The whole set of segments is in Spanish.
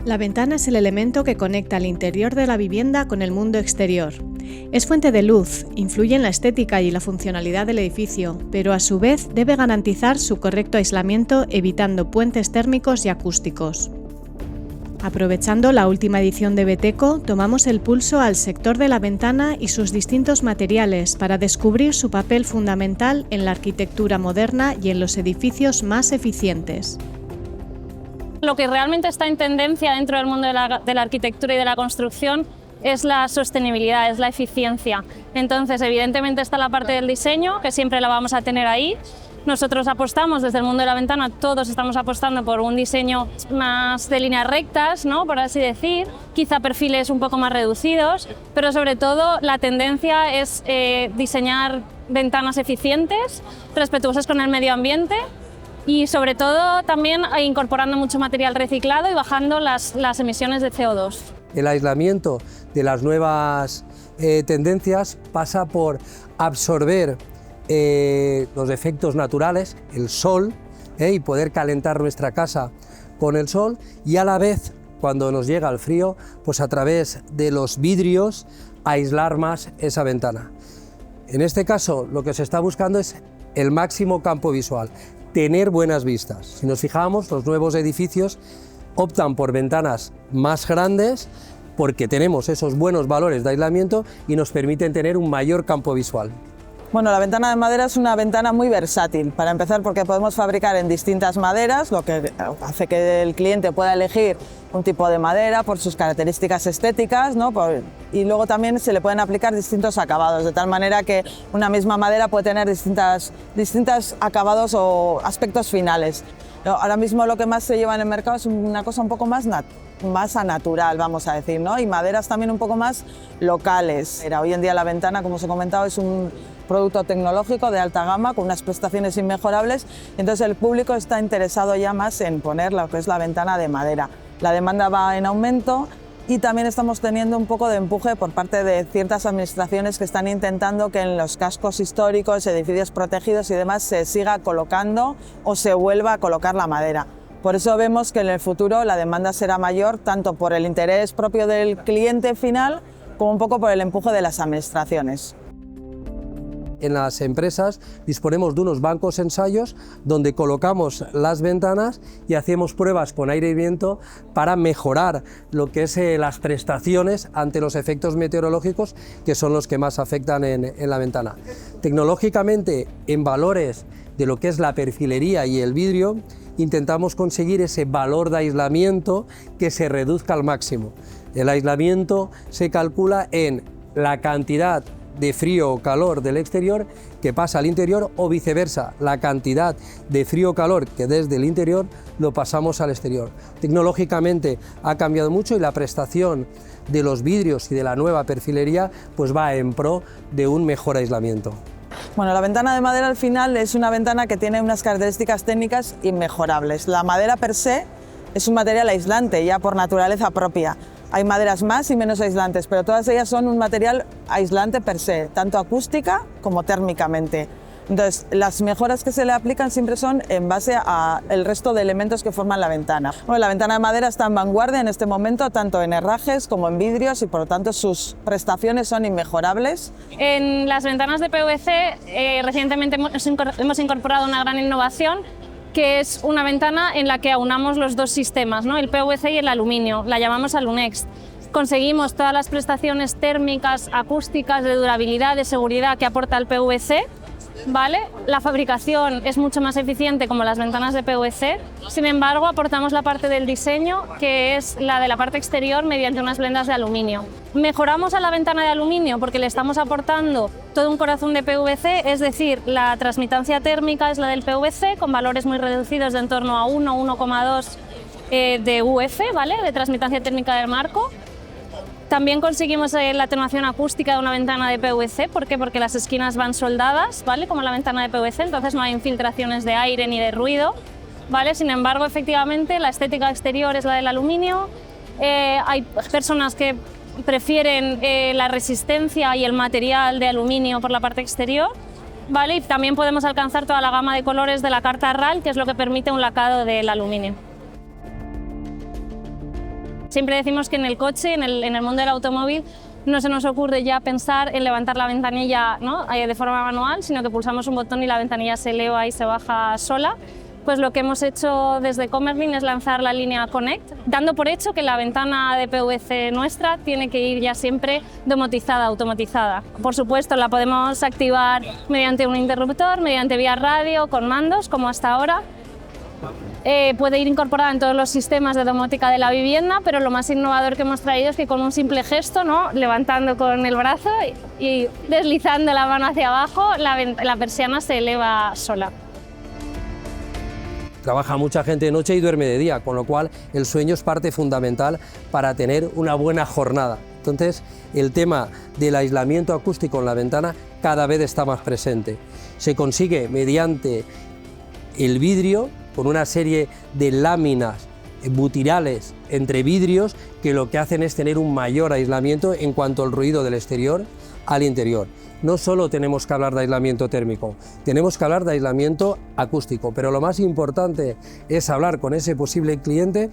La ventana es el elemento que conecta el interior de la vivienda con el mundo exterior. Es fuente de luz, influye en la estética y la funcionalidad del edificio, pero a su vez debe garantizar su correcto aislamiento evitando puentes térmicos y acústicos. Aprovechando la última edición de Beteco, tomamos el pulso al sector de la ventana y sus distintos materiales para descubrir su papel fundamental en la arquitectura moderna y en los edificios más eficientes. Lo que realmente está en tendencia dentro del mundo de la arquitectura y de la construcción es la sostenibilidad, es la eficiencia. Entonces, evidentemente está la parte del diseño, que siempre la vamos a tener ahí. Nosotros apostamos desde el mundo de la ventana, todos estamos apostando por un diseño más de líneas rectas, ¿no? Por así decir, quizá perfiles un poco más reducidos, pero sobre todo la tendencia es diseñar ventanas eficientes, respetuosas con el medio ambiente, y sobre todo también incorporando mucho material reciclado y bajando las emisiones de CO2. El aislamiento de las nuevas tendencias pasa por absorber los efectos naturales, el sol, y poder calentar nuestra casa con el sol, y a la vez, cuando nos llega el frío, pues a través de los vidrios aislar más esa ventana. En este caso, lo que se está buscando es el máximo campo visual, tener buenas vistas. Si nos fijamos, los nuevos edificios optan por ventanas más grandes porque tenemos esos buenos valores de aislamiento y nos permiten tener un mayor campo visual. Bueno, la ventana de madera es una ventana muy versátil, para empezar porque podemos fabricar en distintas maderas, lo que hace que el cliente pueda elegir un tipo de madera por sus características estéticas, ¿no? Y luego también se le pueden aplicar distintos acabados, de tal manera que una misma madera puede tener distintos acabados o aspectos finales. Ahora mismo lo que más se lleva en el mercado es una cosa un poco más a natural, vamos a decir, ¿no? Y maderas también un poco más locales. Hoy en día la ventana, como os he comentado, es un producto tecnológico de alta gama con unas prestaciones inmejorables, y entonces el público está interesado ya más en poner lo que es la ventana de madera. La demanda va en aumento y también estamos teniendo un poco de empuje por parte de ciertas administraciones que están intentando que en los cascos históricos, edificios protegidos y demás se siga colocando o se vuelva a colocar la madera. Por eso vemos que en el futuro la demanda será mayor tanto por el interés propio del cliente final como un poco por el empuje de las administraciones. En las empresas disponemos de unos bancos ensayos donde colocamos las ventanas y hacemos pruebas con aire y viento para mejorar lo que es las prestaciones ante los efectos meteorológicos, que son los que más afectan en la ventana. Tecnológicamente, en valores de lo que es la perfilería y el vidrio, intentamos conseguir ese valor de aislamiento que se reduzca al máximo. El aislamiento se calcula en la cantidad de frío o calor del exterior que pasa al interior, o viceversa, la cantidad de frío o calor que desde el interior lo pasamos al exterior. Tecnológicamente ha cambiado mucho y la prestación de los vidrios y de la nueva perfilería pues va en pro de un mejor aislamiento. Bueno, la ventana de madera al final es una ventana que tiene unas características técnicas inmejorables. La madera per se es un material aislante ya por naturaleza propia. Hay maderas más y menos aislantes, pero todas ellas son un material aislante per se, tanto acústica como térmicamente. Entonces, las mejoras que se le aplican siempre son en base al resto de elementos que forman la ventana. Bueno, la ventana de madera está en vanguardia en este momento, tanto en herrajes como en vidrios, y por lo tanto sus prestaciones son inmejorables. En las ventanas de PVC recientemente hemos incorporado una gran innovación, que es una ventana en la que aunamos los dos sistemas, ¿no? El PVC y el aluminio, la llamamos Alunext. Conseguimos todas las prestaciones térmicas, acústicas, de durabilidad, de seguridad que aporta el PVC, ¿vale? La fabricación es mucho más eficiente como las ventanas de PVC, sin embargo aportamos la parte del diseño, que es la de la parte exterior, mediante unas blendas de aluminio. Mejoramos a la ventana de aluminio porque le estamos aportando todo un corazón de PVC, es decir, la transmitancia térmica es la del PVC con valores muy reducidos de en torno a 1, 1,2 de UF, ¿vale? De transmitancia térmica del marco. También conseguimos la atenuación acústica de una ventana de PVC. ¿Por qué? Porque las esquinas van soldadas, ¿vale? Como la ventana de PVC, entonces no hay infiltraciones de aire ni de ruido. ¿vale? Sin embargo, efectivamente, la estética exterior es la del aluminio. Hay personas que prefieren la resistencia y el material de aluminio por la parte exterior, ¿vale? Y también podemos alcanzar toda la gama de colores de la carta RAL, que es lo que permite un lacado del aluminio. Siempre decimos que en el coche, en el mundo del automóvil, no se nos ocurre ya pensar en levantar la ventanilla, ¿no?, de forma manual, sino que pulsamos un botón y la ventanilla se eleva y se baja sola. Pues lo que hemos hecho desde Comerlin es lanzar la línea Connect, dando por hecho que la ventana de PVC nuestra tiene que ir ya siempre domotizada, automatizada. Por supuesto, la podemos activar mediante un interruptor, mediante vía radio, con mandos, como hasta ahora. Puede ir incorporada en todos los sistemas de domótica de la vivienda, pero lo más innovador que hemos traído es que con un simple gesto, ¿no?, levantando con el brazo y deslizando la mano hacia abajo, la persiana se eleva sola. Trabaja mucha gente de noche y duerme de día, con lo cual el sueño es parte fundamental para tener una buena jornada. Entonces, el tema del aislamiento acústico en la ventana cada vez está más presente. Se consigue mediante el vidrio, con una serie de láminas butirales entre vidrios que lo que hacen es tener un mayor aislamiento en cuanto al ruido del exterior al interior. No solo tenemos que hablar de aislamiento térmico, tenemos que hablar de aislamiento acústico, pero lo más importante es hablar con ese posible cliente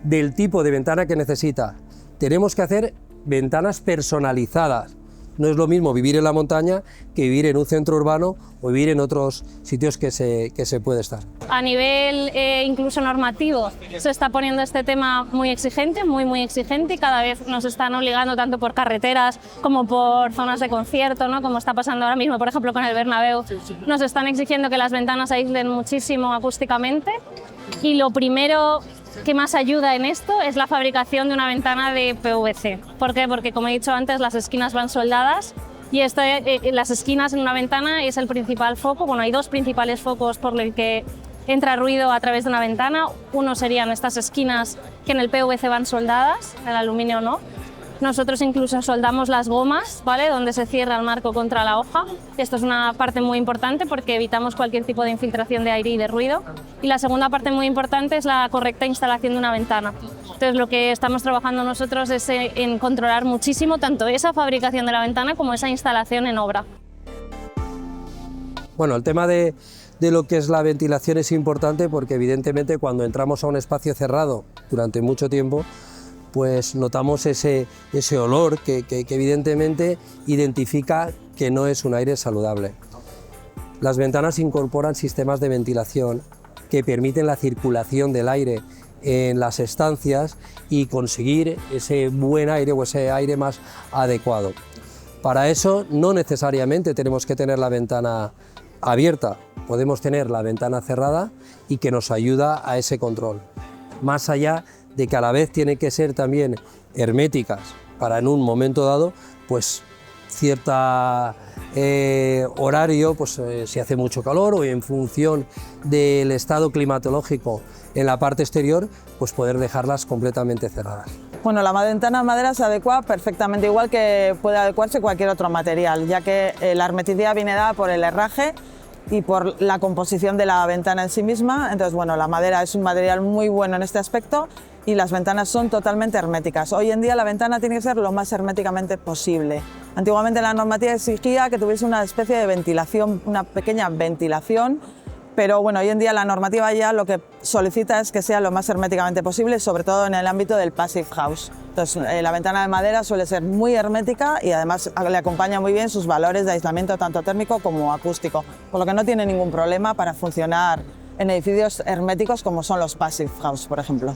del tipo de ventana que necesita. Tenemos que hacer ventanas personalizadas. No es lo mismo vivir en la montaña que vivir en un centro urbano o vivir en otros sitios que se puede estar. A nivel incluso normativo se está poniendo este tema muy exigente, muy exigente, y cada vez nos están obligando tanto por carreteras como por zonas de concierto, ¿no?, como está pasando ahora mismo, por ejemplo, con el Bernabéu. Nos están exigiendo que las ventanas aíslen muchísimo acústicamente, y lo primero que más ayuda en esto es la fabricación de una ventana de PVC. ¿Por qué? Porque, como he dicho antes, las esquinas van soldadas y las esquinas en una ventana es el principal foco. Bueno, hay dos principales focos por los que entra ruido a través de una ventana. Uno serían estas esquinas que en el PVC van soldadas, en el aluminio no. Nosotros incluso soldamos las gomas, ¿vale?, donde se cierra el marco contra la hoja. Esto es una parte muy importante porque evitamos cualquier tipo de infiltración de aire y de ruido. Y la segunda parte muy importante es la correcta instalación de una ventana. Entonces, lo que estamos trabajando nosotros es en controlar muchísimo tanto esa fabricación de la ventana como esa instalación en obra. Bueno, el tema de lo que es la ventilación es importante porque evidentemente cuando entramos a un espacio cerrado durante mucho tiempo, pues notamos ese olor que evidentemente identifica que no es un aire saludable. Las ventanas incorporan sistemas de ventilación que permiten la circulación del aire en las estancias y conseguir ese buen aire o ese aire más adecuado. Para eso no necesariamente tenemos que tener la ventana abierta, podemos tener la ventana cerrada y que nos ayuda a ese control. Más allá de que a la vez tienen que ser también herméticas para en un momento dado, pues cierta horario, pues si hace mucho calor o en función del estado climatológico en la parte exterior, pues poder dejarlas completamente cerradas. Bueno, la ventana de madera se adecua perfectamente igual que puede adecuarse cualquier otro material, ya que la hermeticidad viene dada por el herraje y por la composición de la ventana en sí misma. Entonces, bueno, la madera es un material muy bueno en este aspecto y las ventanas son totalmente herméticas. Hoy en día la ventana tiene que ser lo más herméticamente posible. Antiguamente la normativa exigía que tuviese una especie de ventilación, una pequeña ventilación, pero bueno, hoy en día la normativa ya lo que solicita es que sea lo más herméticamente posible, sobre todo en el ámbito del Passive House. Entonces, la ventana de madera suele ser muy hermética y además le acompaña muy bien sus valores de aislamiento tanto térmico como acústico, por lo que no tiene ningún problema para funcionar en edificios herméticos como son los Passive House, por ejemplo.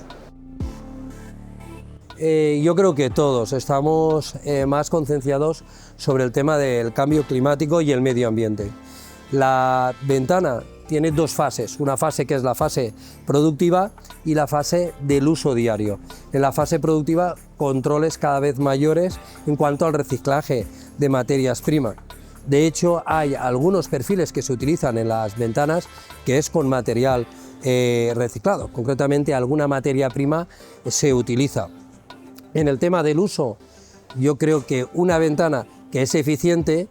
Yo creo que todos estamos más concienciados sobre el tema del cambio climático y el medio ambiente. La ventana tiene dos fases, una fase que es la fase productiva y la fase del uso diario. En la fase productiva, controles cada vez mayores en cuanto al reciclaje de materias primas. De hecho, hay algunos perfiles que se utilizan en las ventanas que es con material reciclado, concretamente alguna materia prima se utiliza. En el tema del uso, yo creo que una ventana que es eficiente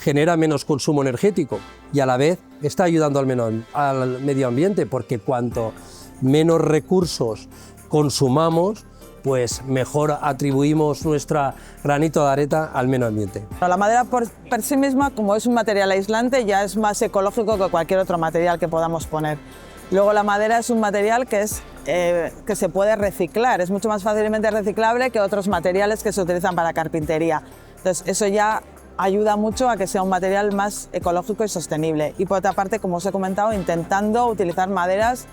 genera menos consumo energético y a la vez está ayudando al medio ambiente, porque cuanto menos recursos consumamos, pues mejor atribuimos nuestro granito de arena al medio ambiente. La madera por sí misma, como es un material aislante, ya es más ecológico que cualquier otro material que podamos poner. Luego la madera es un material que se puede reciclar, es mucho más fácilmente reciclable que otros materiales que se utilizan para carpintería. Entonces eso ya ayuda mucho a que sea un material más ecológico y sostenible. Y por otra parte, como os he comentado, intentando utilizar maderas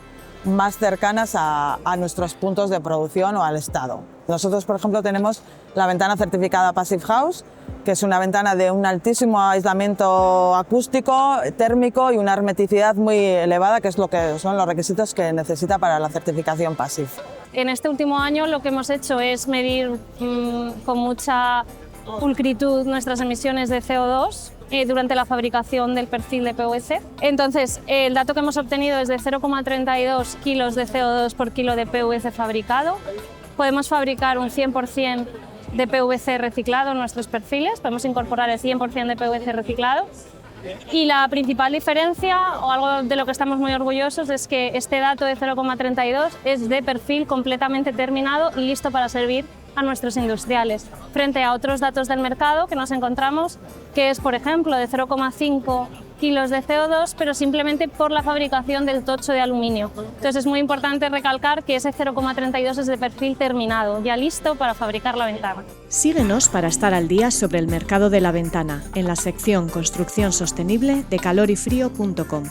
más cercanas a nuestros puntos de producción o al estado. Nosotros, por ejemplo, tenemos la ventana certificada Passive House, que es una ventana de un altísimo aislamiento acústico, térmico y una hermeticidad muy elevada, que es lo que son los requisitos que necesita para la certificación Passive. En este último año lo que hemos hecho es medir con mucha pulcritud nuestras emisiones de CO2 durante la fabricación del perfil de PVC. Entonces, el dato que hemos obtenido es de 0,32 kilos de CO2 por kilo de PVC fabricado. Podemos fabricar un 100% de PVC reciclado en nuestros perfiles, podemos incorporar el 100% de PVC reciclado. Y la principal diferencia, o algo de lo que estamos muy orgullosos, es que este dato de 0,32 es de perfil completamente terminado y listo para servir a nuestros industriales, frente a otros datos del mercado que nos encontramos, que es, por ejemplo, de 0,5 kilos de CO2, pero simplemente por la fabricación del tocho de aluminio. Entonces es muy importante recalcar que ese 0,32 es de perfil terminado, ya listo para fabricar la ventana. Síguenos para estar al día sobre el mercado de la ventana en la sección Construcción Sostenible de calorifrio.com.